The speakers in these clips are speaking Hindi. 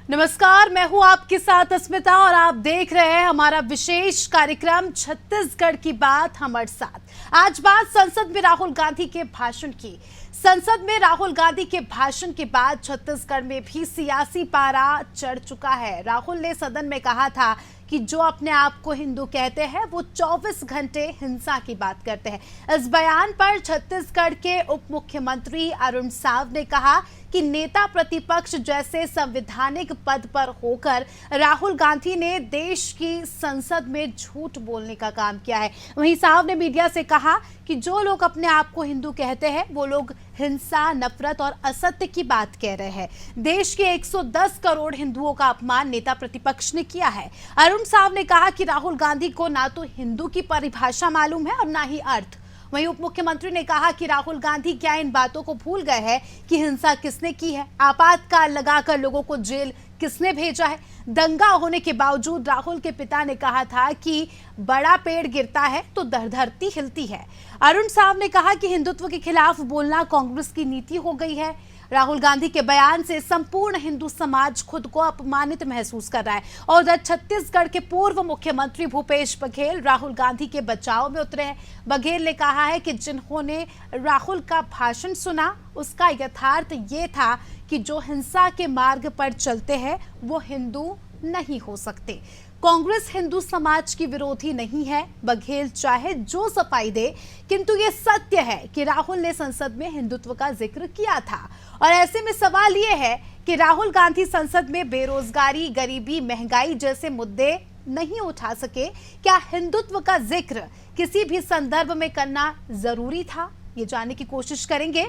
नमस्कार, मैं हूं आपके साथ अस्मिता और आप देख रहे हैं हमारा विशेष कार्यक्रम छत्तीसगढ़ की बात हमारे साथ। आज बात संसद में राहुल गांधी के भाषण की। संसद में राहुल गांधी के भाषण के बाद छत्तीसगढ़ में भी सियासी पारा चढ़ चुका है। राहुल ने सदन में कहा था कि जो अपने आप को हिंदू कहते हैं वो 24 घंटे हिंसा की बात करते हैं। इस बयान पर छत्तीसगढ़ के उप मुख्यमंत्री अरुण साव ने कहा कि नेता प्रतिपक्ष जैसे संवैधानिक पद पर होकर राहुल गांधी ने देश की संसद में झूठ बोलने का काम किया है। वहीं साव ने मीडिया से कहा कि जो लोग अपने आप को हिंदू कहते हैं वो लोग हिंसा, नफरत और असत्य की बात कह रहे हैं। देश के 110 करोड़ हिंदुओं का अपमान नेता प्रतिपक्ष ने किया है। अरुण साव ने कहा कि राहुल गांधी को ना तो हिंदू की परिभाषा मालूम है और ना ही अर्थ। वहीं उप मुख्यमंत्री ने कहा कि राहुल गांधी क्या इन बातों को भूल गए हैं कि हिंसा किसने की है, आपातकाल लगाकर लोगों को जेल किसने भेजा है। दंगा होने के बावजूद राहुल के पिता ने कहा था कि बड़ा पेड़ गिरता है तो धरती हिलती है। अरुण साव ने कहा कि हिंदुत्व के खिलाफ बोलना कांग्रेस की नीति हो गई है। राहुल गांधी के बयान से संपूर्ण हिंदू समाज खुद को अपमानित महसूस कर रहा है और छत्तीसगढ़ के पूर्व मुख्यमंत्री भूपेश बघेल राहुल गांधी के बचाव में उतरे हैं। बघेल ने कहा है कि जिन्होंने राहुल का भाषण सुना उसका यथार्थ ये था कि जो हिंसा के मार्ग पर चलते हैं वो हिंदू नहीं हो सकते। कांग्रेस हिंदू समाज की विरोधी नहीं है। बघेल चाहे जो सफाई दे, किंतु ये सत्य है कि राहुल ने संसद में हिंदुत्व का जिक्र किया था। और ऐसे में सवाल ये है कि राहुल गांधी संसद में बेरोजगारी, गरीबी, महंगाई जैसे मुद्दे नहीं उठा सके। क्या हिंदुत्व का जिक्र किसी भी संदर्भ में करना जरूरी था? ये जानने की कोशिश करेंगे।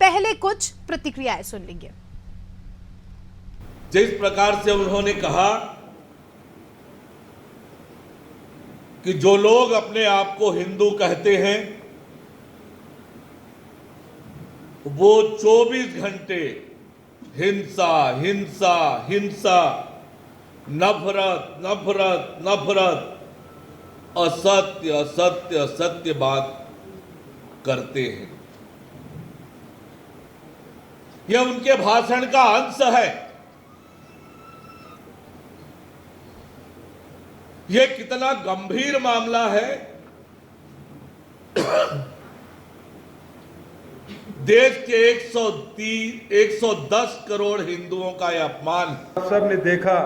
पहले कुछ प्रतिक्रियाएं सुन लेंगे। जिस प्रकार से उन्होंने कहा कि जो लोग अपने आप को हिंदू कहते हैं वो 24 घंटे हिंसा हिंसा हिंसा, नफरत नफरत नफरत, असत्य असत्य असत्य बात करते हैं। यह उनके भाषण का अंश है। यह कितना गंभीर मामला है। देश के 110 करोड़ हिंदुओं का यह अपमान। आप सब ने देखा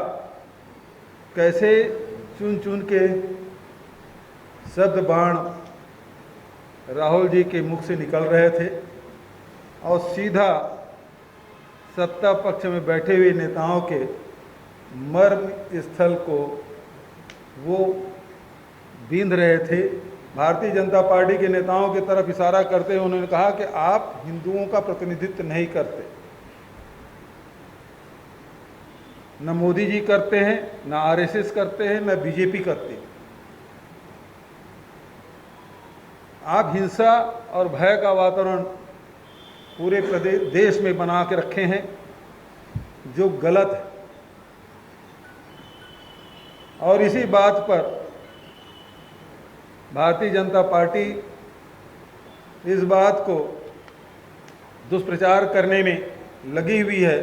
कैसे चुन चुन के शब्द बाण राहुल जी के मुख से निकल रहे थे और सीधा सत्ता पक्ष में बैठे हुए नेताओं के मर्म स्थल को वो बींध रहे थे। भारतीय जनता पार्टी के नेताओं की तरफ इशारा करते हुए उन्होंने कहा कि आप हिंदुओं का प्रतिनिधित्व नहीं करते, न मोदी जी करते हैं, न आरएसएस करते हैं, न बीजेपी करती है। आप हिंसा और भय का वातावरण पूरे देश में बना के रखे हैं, जो गलत है। और इसी बात पर भारतीय जनता पार्टी इस बात को दुष्प्रचार करने में लगी हुई है।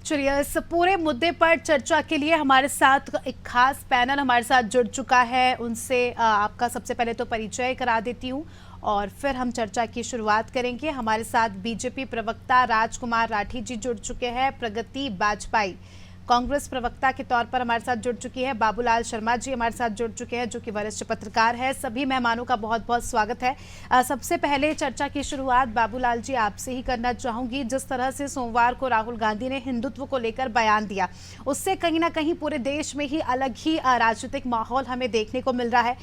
चलिए, इस पूरे मुद्दे पर चर्चा के लिए हमारे साथ एक खास पैनल हमारे साथ जुड़ चुका है। उनसे आपका सबसे पहले तो परिचय करा देती हूँ और फिर हम चर्चा की शुरुआत करेंगे। हमारे साथ बीजेपी प्रवक्ता राजकुमार राठी जी जुड़ चुके हैं। प्रगति बाजपाई कांग्रेस प्रवक्ता के तौर पर हमारे साथ जुड़ चुकी है। बाबूलाल शर्मा जी हमारे साथ जुड़ चुके हैं, जो कि वरिष्ठ पत्रकार है। सभी मेहमानों का बहुत बहुत स्वागत है। सबसे पहले चर्चा की शुरुआत बाबूलाल जी आपसे ही करना चाहूंगी। जिस तरह से सोमवार को राहुल गांधी ने हिंदुत्व को लेकर बयान दिया, उससे कहीं ना कहीं पूरे देश में ही अलग ही राजनीतिक माहौल हमें देखने को मिल रहा है।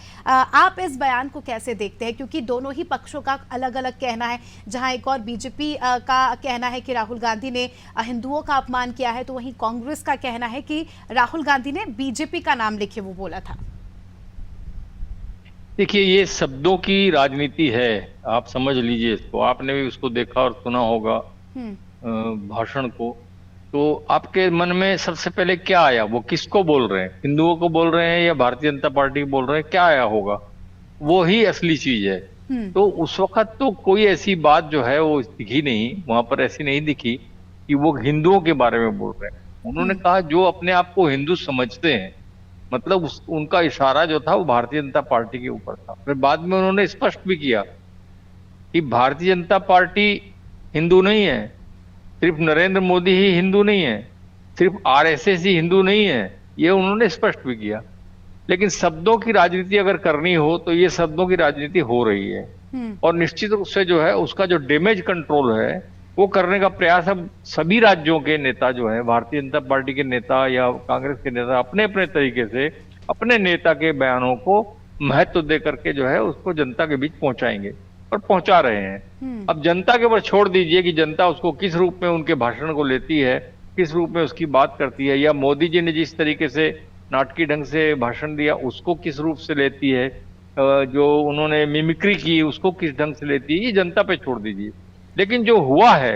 आप इस बयान को कैसे देखते हैं? क्योंकि दोनों ही पक्षों का अलग अलग कहना है। जहां एक और बीजेपी का कहना है कि राहुल गांधी ने हिंदुओं का अपमान किया है, तो वहीं कांग्रेस का कहना है कि राहुल गांधी ने बीजेपी का नाम लेके वो बोला था। देखिए, ये शब्दों की राजनीति है, आप समझ लीजिए इसको। आपने भी उसको देखा और सुना होगा भाषण को। तो आपके मन में सबसे पहले क्या आया? वो किसको बोल रहे हैं? हिंदुओं को बोल रहे हैं या भारतीय जनता पार्टी को बोल रहे हैं? क्या आया होगा? वो ही असली चीज है। तो उस वक्त तो कोई ऐसी बात जो है वो दिखी नहीं, वहां पर ऐसी नहीं दिखी कि वो हिंदुओं के बारे में बोल रहे हैं। उन्होंने कहा जो अपने आप को हिंदू समझते हैं, मतलब उनका इशारा जो था वो भारतीय जनता पार्टी के ऊपर था। फिर बाद में उन्होंने स्पष्ट भी किया कि भारतीय जनता पार्टी हिंदू नहीं है, सिर्फ नरेंद्र मोदी ही हिंदू नहीं है, सिर्फ आरएसएस ही हिंदू नहीं है, ये उन्होंने स्पष्ट भी किया। लेकिन शब्दों की राजनीति अगर करनी हो तो ये शब्दों की राजनीति हो रही है, और निश्चित रूप से जो है उसका जो डैमेज कंट्रोल है वो करने का प्रयास अब सभी राज्यों के नेता जो है, भारतीय जनता पार्टी के नेता या कांग्रेस के नेता, अपने अपने तरीके से अपने नेता के बयानों को महत्व दे करके जो है उसको जनता के बीच पहुंचाएंगे और पहुंचा रहे हैं। अब जनता के ऊपर छोड़ दीजिए कि जनता उसको किस रूप में उनके भाषण को लेती है, किस रूप में उसकी बात करती है, या मोदी जी ने जिस तरीके से नाटकीय ढंग से भाषण दिया उसको किस रूप से लेती है, जो उन्होंने मिमिक्री की उसको किस ढंग से लेती है, ये जनता पे छोड़ दीजिए। लेकिन जो हुआ है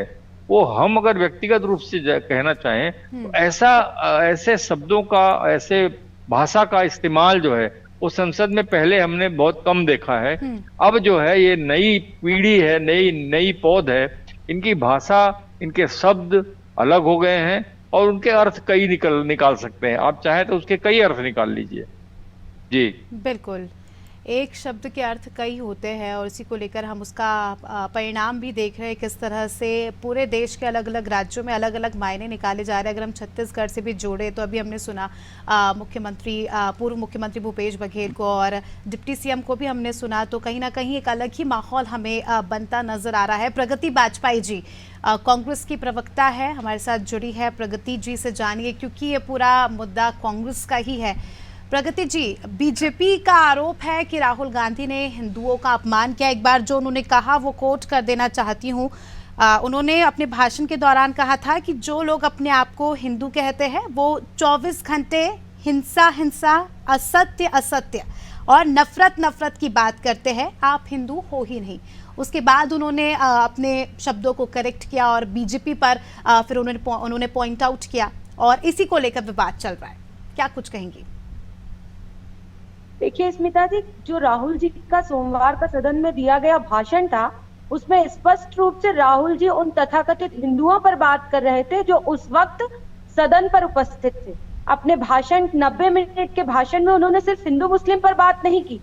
वो हम अगर व्यक्तिगत रूप से कहना चाहें तो ऐसे शब्दों का, ऐसे भाषा का इस्तेमाल जो है वो संसद में पहले हमने बहुत कम देखा है। अब जो है ये नई पीढ़ी है, नई पौध है, इनकी भाषा, इनके शब्द अलग हो गए हैं और उनके अर्थ कई निकाल सकते हैं। आप चाहे तो उसके कई अर्थ निकाल लीजिए। जी बिल्कुल, एक शब्द के अर्थ कई होते हैं और इसी को लेकर हम उसका परिणाम भी देख रहे हैं, किस तरह से पूरे देश के अलग अलग राज्यों में अलग अलग मायने निकाले जा रहे हैं। अगर हम छत्तीसगढ़ से भी जोड़े तो अभी हमने सुना पूर्व मुख्यमंत्री भूपेश बघेल को और डिप्टी सीएम को भी हमने सुना, तो कहीं ना कहीं एक अलग ही माहौल हमें बनता नजर आ रहा है। प्रगति बाजपेयी जी कांग्रेस की प्रवक्ता है, हमारे साथ जुड़ी है। प्रगति जी से जानिए, क्योंकि ये पूरा मुद्दा कांग्रेस का ही है। प्रगति जी, बीजेपी का आरोप है कि राहुल गांधी ने हिंदुओं का अपमान किया। एक बार जो उन्होंने कहा वो कोट कर देना चाहती हूँ। उन्होंने अपने भाषण के दौरान कहा था कि जो लोग अपने आप को हिंदू कहते हैं वो 24 घंटे हिंसा हिंसा, असत्य असत्य और नफरत की बात करते हैं, आप हिंदू हो ही नहीं। उसके बाद उन्होंने अपने शब्दों को करेक्ट किया और बीजेपी पर फिर उन्होंने पॉइंट आउट किया और इसी को लेकर विवाद चल रहा है। क्या कुछ कहेंगी? देखिए स्मिता जी, जो राहुल जी का सोमवार का सदन में दिया गया भाषण था उसमें स्पष्ट रूप से राहुल जी उन तथाकथित हिंदुओं पर बात कर रहे थे जो उस वक्त सदन पर उपस्थित थे। अपने भाषण 90 मिनट के भाषण में उन्होंने सिर्फ हिंदू मुस्लिम पर बात नहीं की,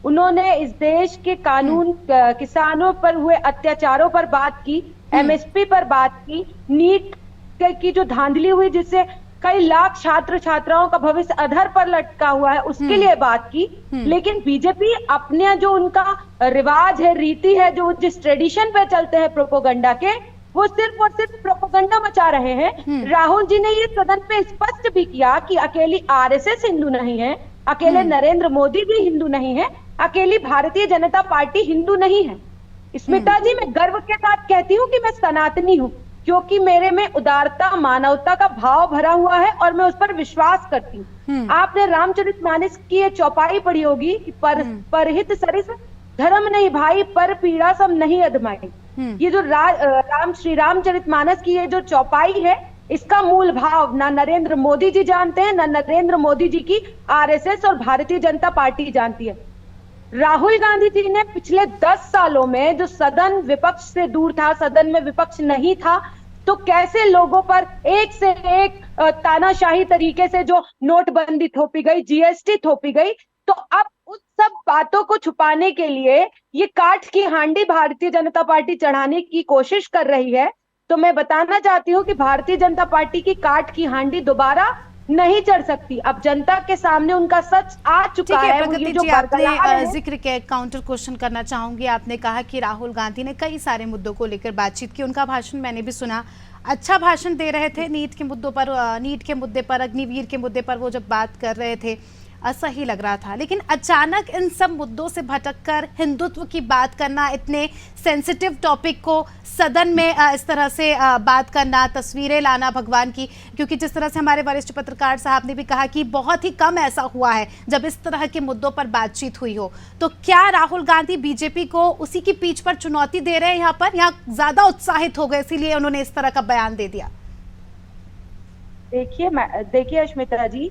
उन्होंने इस देश के कानून, किसानों पर हुए अत्याचारों पर बात की, एमएसपी पर बात की, नीट की जो धांधली हुई जिससे कई लाख छात्र छात्राओं का भविष्य अधर पर लटका हुआ है उसके लिए बात की। लेकिन बीजेपी अपने जो उनका रिवाज है, रीति है, जो जिस ट्रेडिशन पे चलते हैं प्रोपोगंडा के, वो सिर्फ और सिर्फ प्रोपोगंडा मचा रहे हैं। राहुल जी ने ये सदन पे स्पष्ट भी किया कि अकेली आरएसएस हिंदू नहीं है, अकेले नरेंद्र मोदी भी हिंदू नहीं है, अकेली भारतीय जनता पार्टी हिंदू नहीं है। स्मिता जी, मैं गर्व के साथ कहती हूँ कि मैं सनातनी हूँ, क्योंकि मेरे में उदारता, मानवता का भाव भरा हुआ है और मैं उस पर विश्वास करती हूँ। आपने रामचरितमानस की ये चौपाई पढ़ी होगी कि परहित सरिस धर्म नहीं भाई, पर पीड़ा सब नहीं अधमाई। ये जो श्री रामचरितमानस की ये जो चौपाई है, इसका मूल भाव ना नरेंद्र मोदी जी जानते हैं, ना नरेंद्र मोदी जी की आरएसएस और भारतीय जनता पार्टी जानती है। राहुल गांधी जी ने पिछले 10 सालों में जो सदन विपक्ष से दूर था, सदन में विपक्ष नहीं था, तो कैसे लोगों पर एक से एक तानाशाही तरीके से जो नोटबंदी थोपी गई, जीएसटी थोपी गई, तो अब उस सब बातों को छुपाने के लिए ये काठ की हांडी भारतीय जनता पार्टी चढ़ाने की कोशिश कर रही है। तो मैं बताना चाहती हूँ कि भारतीय जनता पार्टी की काठ की हांडी दोबारा नहीं चढ़ सकती। अब जनता के सामने उनका सच आ चुका है। प्रगति जी, आपने जिक्र किया, काउंटर क्वेश्चन करना चाहूंगी। आपने कहा कि राहुल गांधी ने कई सारे मुद्दों को लेकर बातचीत की, उनका भाषण मैंने भी सुना, अच्छा भाषण दे रहे थे। नीट के मुद्दों पर, नीट के मुद्दे पर, अग्निवीर के मुद्दे पर वो जब बात कर रहे थे सही लग रहा था, लेकिन अचानक इन सब मुद्दों से भटककर हिंदुत्व की बात करना, इतने सेंसिटिव टॉपिक को सदन में इस तरह से बात करना, तस्वीरें लाना भगवान की, क्योंकि जिस तरह से हमारे वरिष्ठ पत्रकार साहब ने भी कहा कि बहुत ही कम ऐसा हुआ है जब इस तरह के मुद्दों पर बातचीत हुई हो। तो क्या राहुल गांधी बीजेपी को उसी की पीठ पर चुनौती दे रहे हैं? यहाँ ज्यादा उत्साहित हो गए इसीलिए उन्होंने इस तरह का बयान दे दिया? देखिए अश्मिता जी,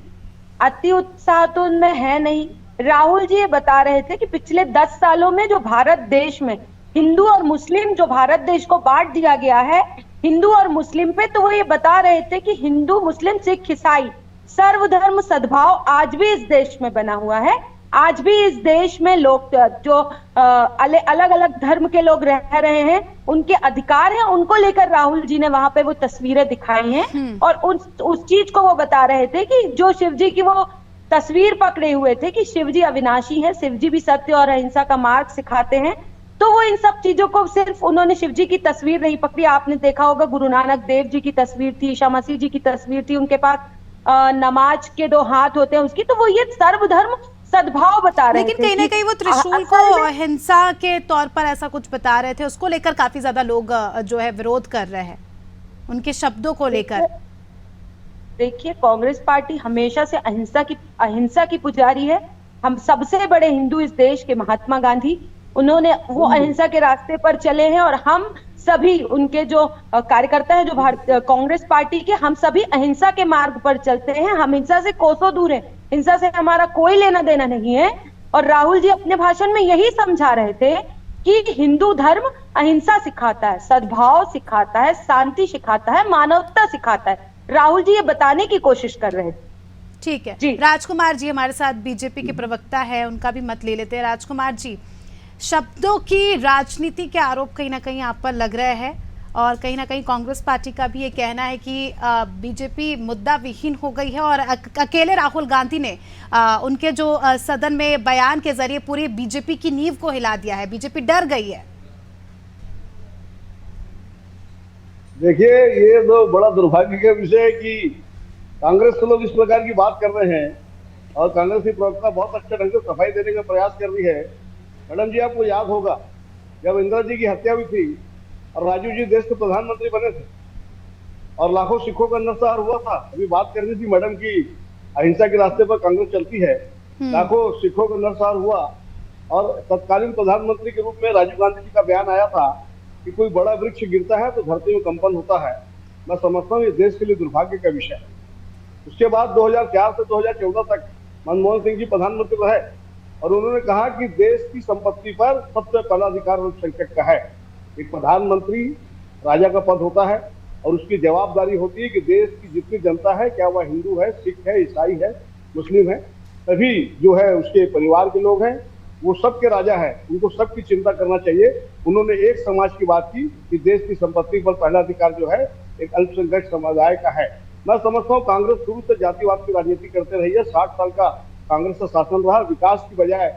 अति उत्साह तो उनमें है नहीं। राहुल जी ये बता रहे थे कि पिछले 10 सालों में जो भारत देश में हिंदू और मुस्लिम, जो भारत देश को बांट दिया गया है हिंदू और मुस्लिम पे, तो वो ये बता रहे थे कि हिंदू, मुस्लिम, सिख, ईसाई सर्वधर्म सद्भाव आज भी इस देश में बना हुआ है। आज भी इस देश में लोग जो अलग अलग धर्म के लोग रह रहे हैं, उनके अधिकार हैं, उनको लेकर राहुल जी ने वहां पे वो तस्वीरें दिखाई हैं। और उस चीज को वो बता रहे थे कि जो शिव जी की वो तस्वीर पकड़े हुए थे कि शिव जी अविनाशी है, शिव जी भी सत्य और अहिंसा का मार्ग सिखाते हैं, तो वो इन सब चीजों को सिर्फ उन्होंने शिव जी की तस्वीर नहीं पकड़ी। आपने देखा होगा गुरु नानक देव जी की तस्वीर थी, ईसा मसीह जी की तस्वीर थी, उनके पास नमाज के 2 हाथ होते हैं उसकी, तो वो ये सर्वधर्म सद्भाव बता रहे थे। लेकिन कहीं ना कहीं वो त्रिशूल को हिंसा के तौर पर ऐसा कुछ बता रहे थे, उसको लेकर काफी ज्यादा लोग जो है विरोध कर रहे हैं उनके शब्दों को लेकर। देखिए, कांग्रेस पार्टी हमेशा से अहिंसा की पुजारी है। हम सबसे बड़े हिंदू इस देश के महात्मा गांधी, उन्होंने वो अहिंसा के रास्ते पर चले हैं, और हम सभी उनके जो कार्यकर्ता हैं, जो कांग्रेस पार्टी के, हम सभी अहिंसा के मार्ग पर चलते हैं। हम हिंसा से कोसों दूर हैं, हिंसा से हमारा कोई लेना देना नहीं है। और राहुल जी अपने भाषण में यही समझा रहे थे कि हिंदू धर्म अहिंसा सिखाता है, सद्भाव सिखाता है, शांति सिखाता है, मानवता सिखाता है। राहुल जी ये बताने की कोशिश कर रहे थे। ठीक है जी। राजकुमार जी हमारे साथ बीजेपी के प्रवक्ता है, उनका भी मत ले लेते हैं। राजकुमार जी, शब्दों की राजनीति के आरोप कहीं ना कहीं आप पर लग रहे हैं, और कहीं ना कहीं कांग्रेस पार्टी का भी ये कहना है कि बीजेपी मुद्दा विहीन हो गई है, और अकेले राहुल गांधी ने उनके जो सदन में बयान के जरिए पूरी बीजेपी की नींव को हिला दिया है, बीजेपी डर गई है। देखिए, ये तो बड़ा दुर्भाग्य का विषय है कि कांग्रेस के लोग इस प्रकार की बात कर रहे हैं, और कांग्रेस की प्रवक्ता बहुत अच्छे ढंग से सफाई देने का प्रयास कर रही है। मैडम जी, आपको याद होगा जब इंदिरा जी की हत्या हुई थी और राजीव जी देश के प्रधानमंत्री बने थे और लाखों सिखों का नरसंहार हुआ था, अभी बात करनी थी मैडम की अहिंसा के रास्ते पर कांग्रेस चलती है। लाखों सिखों का नरसंहार हुआ और तत्कालीन प्रधानमंत्री के रूप में राजीव गांधी जी का बयान आया था कि कोई बड़ा वृक्ष गिरता है तो धरती में कंपन होता है। मैं समझता हूँ ये देश के लिए दुर्भाग्य का विषय है। उसके बाद 2004 से 2014 तक मनमोहन सिंह जी प्रधानमंत्री रहे, और उन्होंने कहा कि देश की संपत्ति पर सबसे पहला अधिकार अल्पसंख्यक का है। एक प्रधानमंत्री राजा का पद होता है, और उसकी जवाबदारी होती है कि देश की जितनी जनता है, क्या वह हिंदू है, सिख है, ईसाई है, मुस्लिम है, सभी जो है उसके परिवार के लोग हैं, वो सबके राजा है, उनको सबकी चिंता करना चाहिए। उन्होंने एक समाज की बात की कि देश की संपत्ति पर पहला अधिकार जो है एक अल्पसंख्यक समुदाय का है। मैं समझता हूँ कांग्रेस शुरू से जातिवाद की राजनीति करते रही है। 60 साल का कांग्रेस का शासन रहा, विकास की बजाय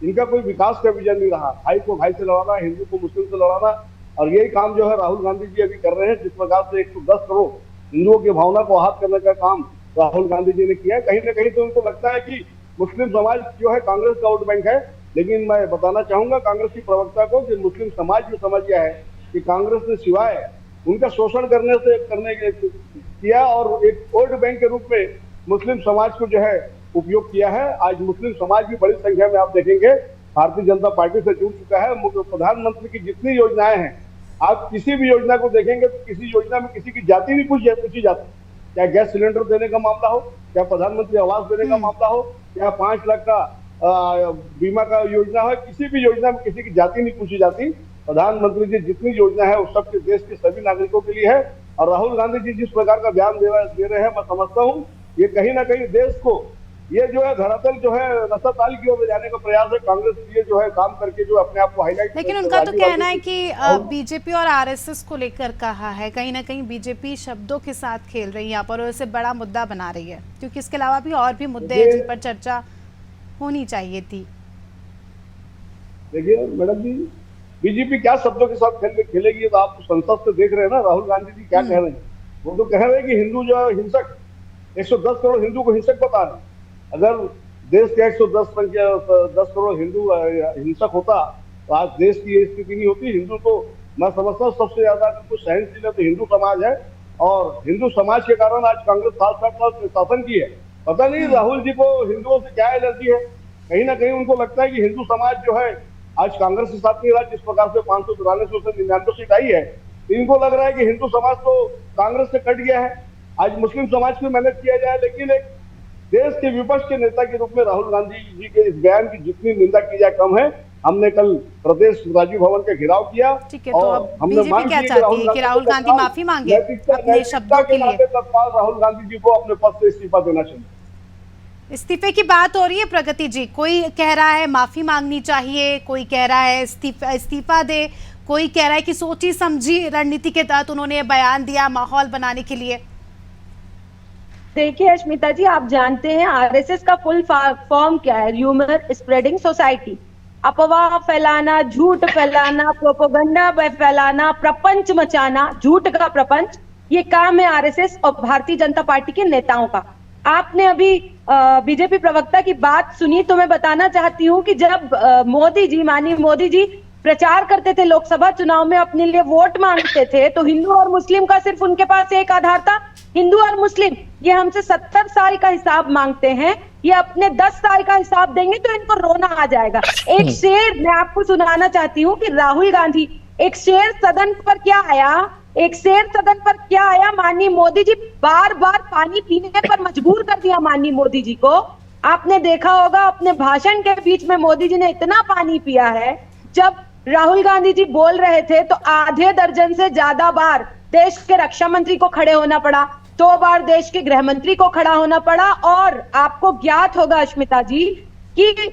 इनका कोई विकास का विजन नहीं रहा। भाई को भाई से लड़ाना, हिंदू को मुस्लिम से लड़ाना, और यही काम जो है राहुल गांधी जी अभी कर रहे हैं। जिस प्रकार से 110 करोड़ हिंदुओं की भावना को आहत करने का काम राहुल गांधी जी ने किया है, कहीं ना कहीं तो उनको लगता है कि मुस्लिम समाज जो है कांग्रेस का वोट बैंक है। लेकिन मैं बताना चाहूंगा कांग्रेस की प्रवक्ता को कि मुस्लिम समाज भी समझ गया है कि कांग्रेस ने सिवाय उनका शोषण करने किया और एक वोट बैंक के रूप में मुस्लिम समाज को जो है उपयोग किया है। आज मुस्लिम समाज भी बड़ी संख्या में आप देखेंगे भारतीय जनता पार्टी से जुड़ चुका है। प्रधानमंत्री की जितनी योजनाएं हैं, आप किसी भी योजना को देखेंगे तो किसी योजना में किसी की जाति भी पूछी जाती, चाहे गैस सिलेंडर देने का मामला हो, चाहे प्रधानमंत्री आवास देने का मामला हो, चाहे 5 लाख का बीमा का योजना हो, किसी भी योजना में किसी की जाति नहीं पूछी जाती। प्रधानमंत्री जी जितनी योजना है वो सबके देश के सभी नागरिकों के लिए है। और राहुल गांधी जी जिस प्रकार का बयान दे रहे हैं, मैं समझता हूँ ये कहीं ना कहीं देश को ये जो है धरातल जो है रसाताल की ओर ले जाने का प्रयास है। कांग्रेस ये जो है काम करके जो अपने आप को हाईलाइट, लेकिन उनका तो कहना है कि बीजेपी और आरएसएस को लेकर कहा है, कहीं ना कहीं बीजेपी शब्दों के साथ खेल रही है यहाँ पर और इसे बड़ा मुद्दा बना रही है, क्योंकि इसके अलावा भी और भी मुद्दे हैं जिन पर चर्चा होनी चाहिए थी। देखिए मैडम जी, बीजेपी क्या शब्दों के साथ खेलेगी ये तो आप संसद से देख रहे हैं ना। राहुल गांधी जी क्या कह रहे हैं, वो तो कह रहे हैं कि हिंदू जो है हिंसक, 110 करोड़ हिंदू को हिंसक बता रहे हैं। अगर देश के 110 करोड़ हिंदू हिंसक होता तो आज देश की ये स्थिति नहीं होती। हिंदू तो मैं समझता हूँ सबसे ज्यादा कुछ सहनशील है तो हिंदू समाज है, और हिंदू समाज के कारण आज कांग्रेस 7 साल शासन की है। पता नहीं राहुल जी को हिंदुओं से क्या एलर्जी है, कहीं ना कहीं उनको लगता है कि हिंदू समाज जो है आज कांग्रेस के साथ नहीं रहा। जिस प्रकार से 543 से 99 सीट आई है, इनको लग रहा है कि हिंदू समाज तो कांग्रेस से कट गया है। आज मुस्लिम समाज को मैनेज किया जाए, लेकिन एक देश के विपक्ष के नेता के रूप में राहुल गांधी जी के इस बयान की जितनी निंदा की जाए कम है। हमने कल प्रदेश राजीव भवन का घेराव किया। ठीक है, तो अब बीजेपी क्या चाहती है कि राहुल गांधी माफी मांगे अपने शब्दों के लिए? तत्काल राहुल गांधी जी को अपने पद से इस्तीफा देना चाहिए। इस्तीफे की बात हो रही है प्रगति जी, कोई कह रहा है माफी मांगनी चाहिए, कोई कह रहा है इस्तीफा दे, कोई कह रहा है कि सोची समझी रणनीति के तहत उन्होंने बयान दिया माहौल बनाने के लिए। देखिए अश्मिता जी, आप जानते हैं आरएसएस का फुल फॉर्म क्या है? Rumour spreading society. अफवाह फैलाना, झूठ फैलाना, प्रोपेगेंडा फैलाना, प्रपंच मचाना, झूठ का प्रपंच, ये काम है आरएसएस और भारतीय जनता पार्टी के नेताओं का। आपने अभी बीजेपी प्रवक्ता की बात सुनी, तो मैं बताना चाहती हूँ कि जब मोदी जी, माननीय मोदी जी प्रचार करते थे लोकसभा चुनाव में, अपने लिए वोट मांगते थे, तो हिंदू और मुस्लिम का सिर्फ उनके पास एक आधार था, हिंदू और मुस्लिम। ये हमसे 70 साल का हिसाब मांगते हैं, ये अपने 10 साल का हिसाब देंगे तो इनको रोना आ जाएगा। एक शेर मैं आपको सुनाना चाहती हूँ कि राहुल गांधी, एक शेर सदन पर क्या आया, एक शेर सदन पर क्या आया, माननीय मोदी जी बार बार पानी पीने पर मजबूर कर दिया माननीय मोदी जी को। आपने देखा होगा अपने भाषण के बीच में मोदी जी ने इतना पानी पिया है। जब राहुल गांधी जी बोल रहे थे तो आधे दर्जन से ज्यादा बार देश के रक्षा मंत्री को खड़े होना पड़ा, 2 बार देश के गृह मंत्री को खड़ा होना पड़ा। और आपको ज्ञात होगा अश्मिता जी कि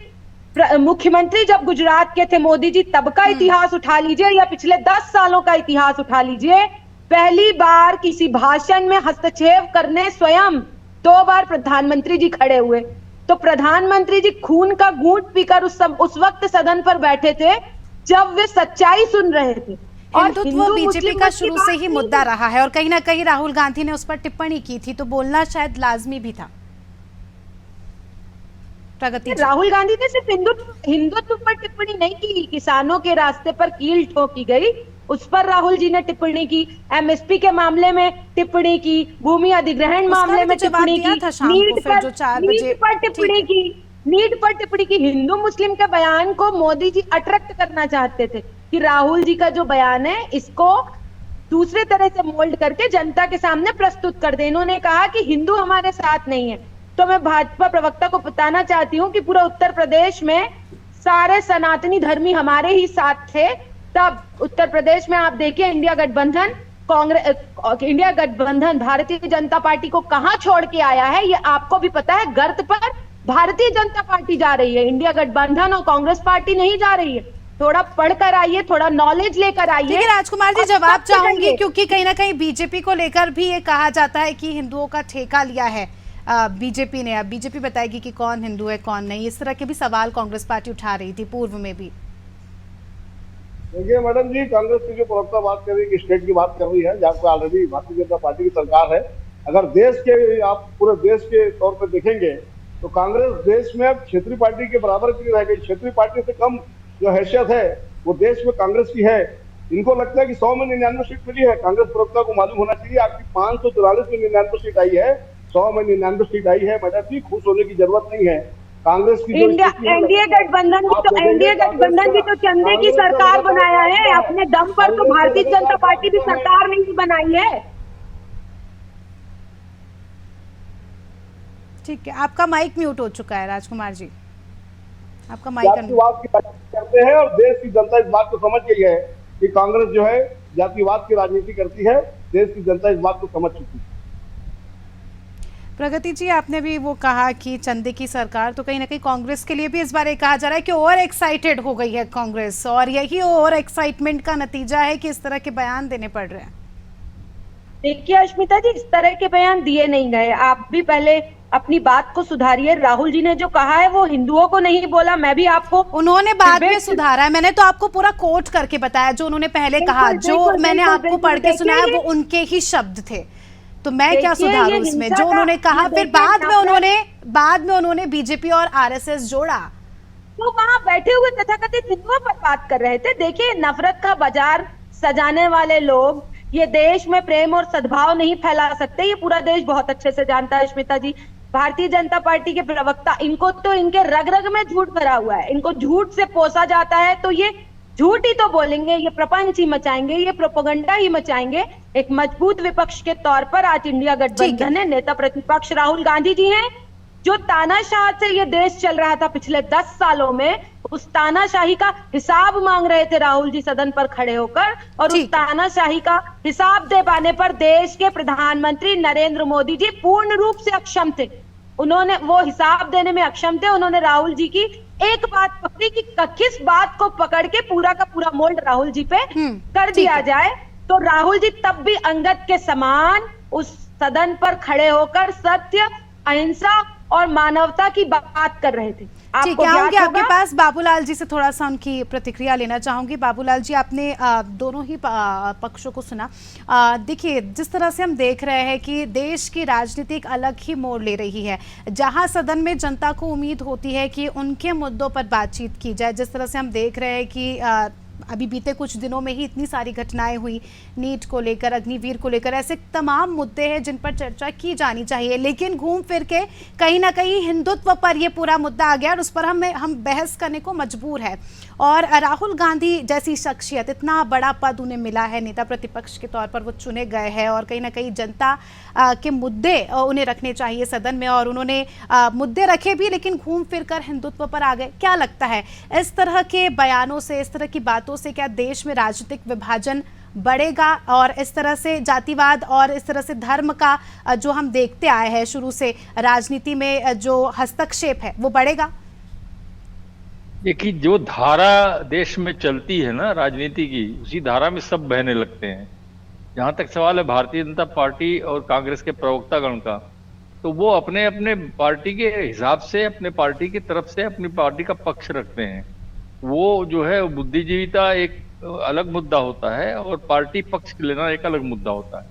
मुख्यमंत्री जब गुजरात के थे मोदी जी, तब का इतिहास उठा लीजिए या पिछले 10 सालों का इतिहास उठा लीजिए, पहली बार किसी भाषण में हस्तक्षेप करने स्वयं 2 बार प्रधानमंत्री जी खड़े हुए। तो प्रधानमंत्री जी खून का घूंट पीकर उस वक्त सदन पर बैठे थे जब वे सच्चाई सुन रहे थे। हिंदुत्व बीजेपी का शुरू से ही मुद्दा रहा है और कहीं ना कहीं राहुल गांधी ने उस पर टिप्पणी की थी, तो बोलना शायद लाजमी भी था। प्रगति, राहुल गांधी ने सिर्फ हिंदुत्व पर टिप्पणी नहीं की, किसानों के रास्ते पर कील ठोकी गई, उस पर राहुल जी ने टिप्पणी की, एमएसपी के मामले में टिप्पणी की, भूमि अधिग्रहण मामले में टिप्पणी की, नीट पर टिप्पणी की, नीट पर टिप्पणी की। हिंदू मुस्लिम के बयान को मोदी जी अट्रैक्ट करना चाहते थे कि राहुल जी का जो बयान है इसको दूसरे तरह से मोल्ड करके जनता के सामने प्रस्तुत कर दे। इन्होंने कहा कि हिंदू हमारे साथ नहीं है। तो मैं भाजपा प्रवक्ता को बताना चाहती हूँ कि पूरा उत्तर प्रदेश में सारे सनातनी धर्मी हमारे ही साथ थे। तब उत्तर प्रदेश में आप देखिए इंडिया गठबंधन, इंडिया गठबंधन भारतीय जनता पार्टी को कहां छोड़ के आया है, ये आपको भी पता है। गर्त पर भारतीय जनता पार्टी जा रही है, इंडिया गठबंधन और कांग्रेस पार्टी नहीं जा रही है। थोड़ा पढ़कर आइए, थोड़ा नॉलेज लेकर आइए। देखिए राजकुमार जी, जवाब चाहूंगी क्योंकि कहीं ना कहीं बीजेपी को लेकर भी ये कहा जाता है कि हिंदुओं का ठेका लिया है बीजेपी ने। अब बीजेपी बताएगी कि कौन हिंदू है कौन नहीं, इस तरह के भी सवाल कांग्रेस पार्टी उठा रही थी पूर्व में भी। देखिए मैडम जी, कांग्रेस की जो प्रवक्ता बात कर रही है, स्टेट की बात कर रही है, जहाँ पे ऑलरेडी भारतीय जनता पार्टी की सरकार है। अगर देश के आप पूरे देश के तौर पर देखेंगे तो कांग्रेस देश में अब क्षेत्रीय पार्टी के बराबर की रह गई। क्षेत्रीय पार्टी से कम जो हैसियत है वो देश में कांग्रेस की है। इनको लगता है कि 100 में 99 सीट मिली है। कांग्रेस प्रवक्ता को मालूम होना चाहिए आपकी 544 में 99 सीट आई है, 100 में 99 सीट आई है। मैडम जी, खुश होने की जरूरत नहीं है। कांग्रेस की एनडीए गठबंधन की तो चंदे की सरकार बनाया है अपने दम पर, तो भारतीय जनता पार्टी भी सरकार नहीं बनाई है। ठीक है, आपका माइक म्यूट हो चुका है राजकुमार जी, आपका माइक जातिवाद की राजनीति करते हैं और देश की जनता इस बात को समझ गई है कि कांग्रेस जो है जातिवाद की राजनीति करती है। देश की जनता इस बात को समझ चुकी है। प्रगति जी, आपने भी वो कहा कि चंदे की सरकार, तो कहीं ना कहीं कांग्रेस के लिए भी इस बार ये कहा जा रहा है कि ओवर एक्साइटेड हो गई है कांग्रेस, और यही ओवर एक्साइटमेंट का नतीजा है कि इस तरह के बयान देने पड़ रहे हैं। देखिए अश्मिता जी, इस तरह के बयान दिए नहीं गए। आप भी पहले अपनी बात को सुधारिए। राहुल जी ने जो कहा है वो हिंदुओं को नहीं बोला, मैं भी आपको, उन्होंने बाद में सुधारा है। मैंने तो आपको पूरा कोट करके बताया जो उन्होंने पहले कहा, जो मैंने आपको पढ़ के सुनाया वो उनके ही शब्द थे, तो मैं क्या सुधारूं उसमें। जो उन्होंने कहा फिर बाद में उन्होंने बीजेपी और आरएसएस जोड़ा, तो वहां बैठे हुए तथाकथित हिंदुओं पर बात कर रहे थे। देखिए, नफरत का बाजार सजाने वाले लोग ये देश में प्रेम और सद्भाव नहीं फैला सकते, ये पूरा देश बहुत अच्छे से जानता है अश्मिता जी। भारतीय जनता पार्टी के प्रवक्ता, इनको तो इनके रग रग में झूठ भरा हुआ है, इनको झूठ से पोसा जाता है। तो ये झूठ ही तो बोलेंगे, ये प्रपंच ही मचाएंगे, ये प्रोपेगेंडा ही मचाएंगे। एक मजबूत विपक्ष के तौर पर आज इंडिया गठबंधन है, नेता प्रतिपक्ष राहुल गांधी जी हैं, जो तानाशाह से ये देश चल रहा था पिछले 10 सालों में, उस तानाशाही का हिसाब मांग रहे थे राहुल जी सदन पर खड़े होकर, और उस तानाशाही का हिसाब दे पाने पर देश के प्रधानमंत्री नरेंद्र मोदी जी पूर्ण रूप से अक्षम थे। उन्होंने वो हिसाब देने में अक्षम थे। उन्होंने राहुल जी की एक बात पकड़ी कि किस बात को पकड़ के पूरा का पूरा मोल्ड राहुल जी पे कर दिया जाए। तो राहुल जी तब भी अंगद के समान उस सदन पर खड़े होकर सत्य, अहिंसा और मानवता की बात कर रहे थे। ठीक है, आऊंगी आपके पास। बाबूलाल जी से थोड़ा सा उनकी प्रतिक्रिया लेना चाहूंगी। बाबूलाल जी, आपने दोनों ही पक्षों को सुना। देखिए, जिस तरह से हम देख रहे हैं कि देश की राजनीति एक अलग ही मोड़ ले रही है, जहां सदन में जनता को उम्मीद होती है कि उनके मुद्दों पर बातचीत की जाए। जिस तरह से हम देख रहे हैं कि अभी बीते कुछ दिनों में ही इतनी सारी घटनाएं हुई, नीट को लेकर, अग्निवीर को लेकर, ऐसे तमाम मुद्दे हैं जिन पर चर्चा की जानी चाहिए, लेकिन घूम फिर के कहीं ना कहीं हिंदुत्व पर ये पूरा मुद्दा आ गया और उस पर हम बहस करने को मजबूर है। और राहुल गांधी जैसी शख्सियत, इतना बड़ा पद उन्हें मिला है, नेता प्रतिपक्ष के तौर पर वो चुने गए हैं और कहीं ना कहीं जनता के मुद्दे उन्हें रखने चाहिए सदन में, और उन्होंने मुद्दे रखे भी, लेकिन घूम फिर कर हिंदुत्व पर आ गए। क्या लगता है, इस तरह के बयानों से, इस तरह की बातों से क्या देश में राजनीतिक विभाजन बढ़ेगा और इस तरह से जातिवाद और इस तरह से धर्म का जो हम देखते आए हैं शुरू से राजनीति में जो हस्तक्षेप है वो बढ़ेगा? देखिए, जो धारा देश में चलती है ना राजनीति की, उसी धारा में सब बहने लगते हैं। जहां तक सवाल है भारतीय जनता पार्टी और कांग्रेस के प्रवक्तागण का, तो वो अपने अपने पार्टी के हिसाब से, अपने पार्टी की तरफ से अपनी पार्टी का पक्ष रखते हैं। वो जो है बुद्धिजीविता एक अलग मुद्दा होता है और पार्टी पक्ष लेना एक अलग मुद्दा होता है।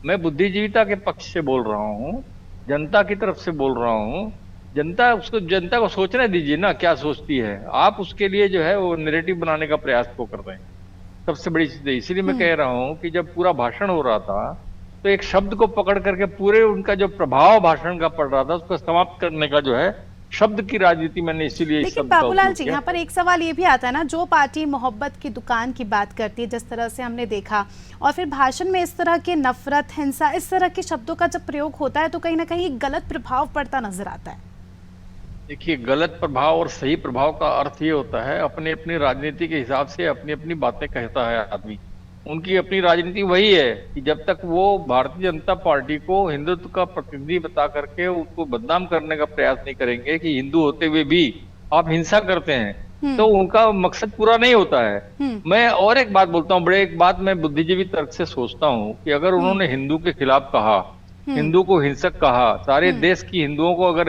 मैं बुद्धिजीविता के पक्ष से बोल रहा हूँ, जनता की तरफ से बोल रहा हूँ। जनता को सोचने दीजिए ना, क्या सोचती है। आप उसके लिए जो है वो नैरेटिव बनाने का प्रयास को कर रहे हैं। सबसे बड़ी चीज इसलिए मैं कह रहा हूँ कि जब पूरा भाषण हो रहा था तो एक शब्द को पकड़ करके पूरे उनका जो प्रभाव भाषण का पड़ रहा था उसको समाप्त करने का जो है शब्द की राजनीति मैंने इसीलिए। लेकिन बाबूलाल जी, यहाँ पर एक सवाल ये भी आता है ना, जो पार्टी मोहब्बत की दुकान की बात करती है, जिस तरह से हमने देखा, और फिर भाषण में इस तरह के नफरत, हिंसा, इस तरह के शब्दों का जब प्रयोग होता है तो कहीं ना कहीं गलत प्रभाव पड़ता नजर आता है। देखिए, गलत प्रभाव और सही प्रभाव का अर्थ ये होता है, अपने अपनी राजनीति के हिसाब से अपनी अपनी बातें कहता है आदमी। उनकी अपनी राजनीति वही है कि जब तक वो भारतीय जनता पार्टी को हिंदुत्व का प्रतिनिधि बता करके उसको बदनाम करने का प्रयास नहीं करेंगे कि हिंदू होते हुए भी आप हिंसा करते हैं, तो उनका मकसद पूरा नहीं होता है। मैं और एक बात बोलता हूँ, बड़े एक बात मैं बुद्धिजीवी तर्क से सोचता हूँ कि अगर उन्होंने हिंदू के खिलाफ कहा, हिंदू को हिंसक कहा, सारे देश की हिंदुओं को अगर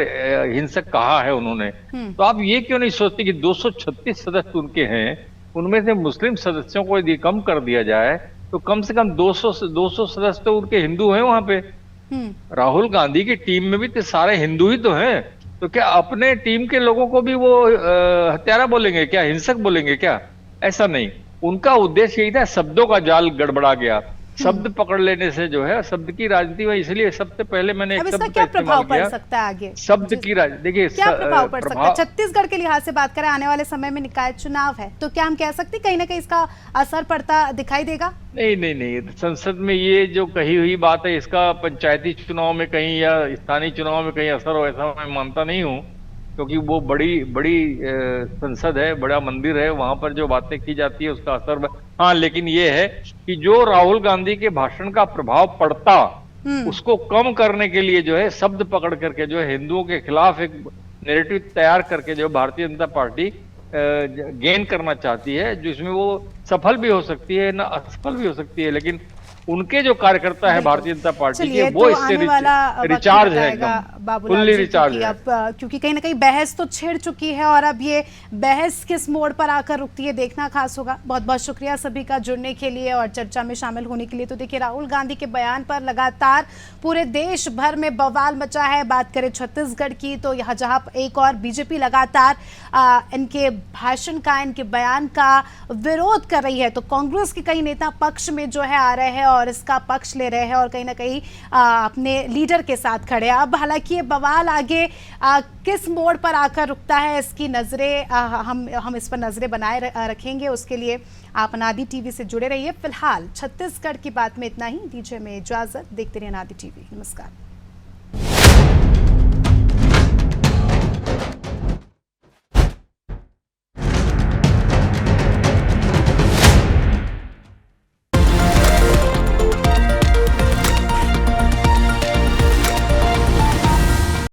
हिंसक कहा है उन्होंने, तो आप ये क्यों नहीं सोचते कि 236 सदस्य उनके हैं, उनमें से मुस्लिम सदस्यों को यदि कम कर दिया जाए तो कम से कम 200 सदस्य तो उनके हिंदू हैं वहां पे। राहुल गांधी की टीम में भी तो सारे हिंदू ही तो हैं, तो क्या अपने टीम के लोगों को भी वो हत्यारा बोलेंगे क्या, हिंसक बोलेंगे क्या? ऐसा नहीं। उनका उद्देश्य यही था, शब्दों का जाल गड़बड़ा गया, शब्द पकड़ लेने से जो है शब्द की राजनीति में। इसलिए सबसे पहले मैंने एक शब्द क्या प्रभाव पड़ सकता है आगे, शब्द की राजनीति। देखिए, क्या प्रभाव पड़ सकता है छत्तीसगढ़ के लिहाज से बात करें, आने वाले समय में निकाय चुनाव है, तो क्या हम कह सकते कहीं ना कहीं इसका असर पड़ता दिखाई देगा? नहीं, संसद में ये जो कही हुई बात है, इसका पंचायती चुनाव में कहीं या स्थानीय चुनाव में कहीं असर हो, ऐसा मैं मानता नहीं हूँ, क्योंकि वो बड़ी संसद है, बड़ा मंदिर है, वहां पर जो बातें की जाती है उसका असर। हाँ, लेकिन ये है कि जो राहुल गांधी के भाषण का प्रभाव पड़ता, उसको कम करने के लिए जो है शब्द पकड़ करके जो है हिंदुओं के खिलाफ एक नैरेटिव तैयार करके जो भारतीय जनता पार्टी गेन करना चाहती है, जिसमें वो सफल भी हो सकती है, ना असफल भी हो सकती है, लेकिन उनके जो कार्यकर्ता है भारतीय जनता पार्टी के, वो इससे रिचार्ज है, एकदम फुल्ली रिचार्ज है। क्योंकि कहीं ना कहीं बहस तो छिड़ चुकी है और अब ये बहस किस मोड़ पर आकर रुकती है देखना खास होगा। बहुत बहुत शुक्रिया सभी का जुड़ने के लिए और चर्चा में शामिल होने के लिए। तो देखिए, राहुल गांधी के बयान पर लगातार पूरे देश भर में बवाल मचा है। बात करें छत्तीसगढ़ की, तो यहाँ जहाँ एक और बीजेपी लगातार इनके भाषण का, इनके बयान का विरोध कर रही है, तो कांग्रेस के कई नेता पक्ष में जो है आ रहे हैं और इसका पक्ष ले रहे हैं और कहीं ना कहीं अपने लीडर के साथ खड़े हैं। अब हालांकि ये बवाल आगे किस मोड़ पर आकर रुकता है, इसकी नज़रें हम इस पर नज़रें बनाए रखेंगे। उसके लिए आप अनादि टीवी से जुड़े रहिए। फिलहाल छत्तीसगढ़ की बात में इतना ही। दीजिए में इजाजत। देखते रहिए अनादि टीवी। नमस्कार।